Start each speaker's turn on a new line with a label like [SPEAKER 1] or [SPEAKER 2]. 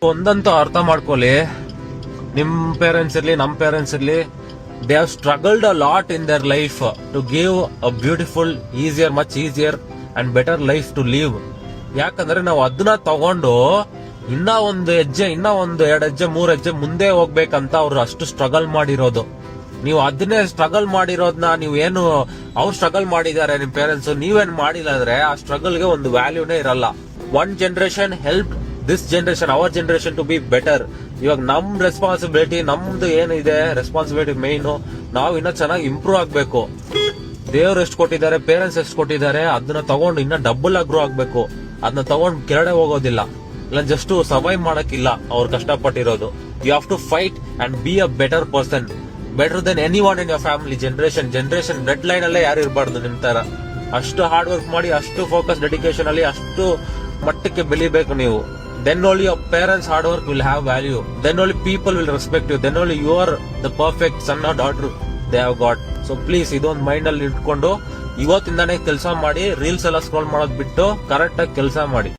[SPEAKER 1] ಒಂದಂತೂ ಅರ್ಥ ಮಾಡ್ಕೊಳ್ಳಿ, ನಿಮ್ ಪೇರೆಂಟ್ಸ್ ಇರ್ಲಿ ನಮ್ ಪೇರೆಂಟ್ಸ್ ಇರ್ಲಿ, they have struggled a lot in their life to give a beautiful, easier, much easier and better life to live. ಯಾಕಂದ್ರೆ ನಾವು ಅದನ್ನ ತಗೊಂಡು ಇನ್ನ ಒಂದು ಹೆಜ್ಜೆ, ಇನ್ನ ಒಂದು 2 ಹೆಜ್ಜೆ 3 ಹೆಜ್ಜೆ ಮುಂದೆ ಹೋಗ್ಬೇಕಂತ ಅವ್ರು ಅಷ್ಟು ಸ್ಟ್ರಗಲ್ ಮಾಡಿರೋದು. ನೀವು ಅದನ್ನೇ ಸ್ಟ್ರಗಲ್ ಮಾಡಿರೋದನ್ನ ನೀವು ಏನು ಅವ್ರು ಸ್ಟ್ರಗಲ್ ಮಾಡಿದ್ದಾರೆ ನಿಮ್ ಪೇರೆಂಟ್ಸ್, ನೀವೇನ್ ಮಾಡಿಲ್ಲ ಅಂದ್ರೆ ಆ ಸ್ಟ್ರಗಲ್ಗೆ ಒಂದು ವ್ಯಾಲ್ಯೂನೇ ಇರಲ್ಲ. One generation help this generation, our generation to be better. ಇವಾಗ ನಮ್ ರೆಸ್ಪಾನ್ಸಿಬಿಲಿಟಿ, ನಮ್ದು ಏನಿದೆ ರೆಸ್ಪಾನ್ಸಿಬಿಲಿಟಿ ಮೈನ್, ನಾವು ಇನ್ನ ಚೆನ್ನಾಗಿ ಇಂಪ್ರೂವ್ ಆಗ್ಬೇಕು. ದೇವ್ರು ಎಷ್ಟು ಕೊಟ್ಟಿದ್ದಾರೆ, ಪೇರೆಂಟ್ಸ್ ಎಷ್ಟು ಕೊಟ್ಟಿದ್ದಾರೆ, ಅದನ್ನ ತಗೊಂಡು ಇನ್ನ ಡಬಲ್ ಆಗಿ ಗ್ರೋ ಆಗ್ಬೇಕು. ಅದನ್ನ ತಗೊಂಡು ಕೆಳಗಡೆ ಹೋಗೋದಿಲ್ಲ, ಇಲ್ಲ ಜಸ್ಟ್ ಸರ್ವೈವ್ ಮಾಡಕ್ಕಿಲ್ಲ ಅವ್ರು ಕಷ್ಟಪಟ್ಟಿರೋದು. You have to fight and be a better person, better than anyone in your family. Generation bloodline ಅಲ್ಲೇ ಯಾರು ಇರಬಾರ್ದು ನಿಮ್ ತರ. ಅಷ್ಟು ಹಾರ್ಡ್ ವರ್ಕ್ ಮಾಡಿ, ಅಷ್ಟು ಫೋಕಸ್ ಡೆಡಿಕೇಶನ್ ಅಲ್ಲಿ ಅಷ್ಟು ಮಟ್ಟಕ್ಕೆ ಬೆಳಿಬೇಕು ನೀವು. Then only your parents' hard work will have value. Then only people will respect you. Then only you are the perfect son or daughter they have got. So please ಇದೊಂದು mind ಅಲ್ಲಿ ಇಟ್ಕೊಂಡು ಇವತ್ತಿಂದಾನೇ ಕೆಲಸ ಮಾಡಿ. ರೀಲ್ಸ್ ಎಲ್ಲ scroll ಮಾಡೋದ್ ಬಿಟ್ಟು correct ಆಗಿ ಕೆಲಸ ಮಾಡಿ.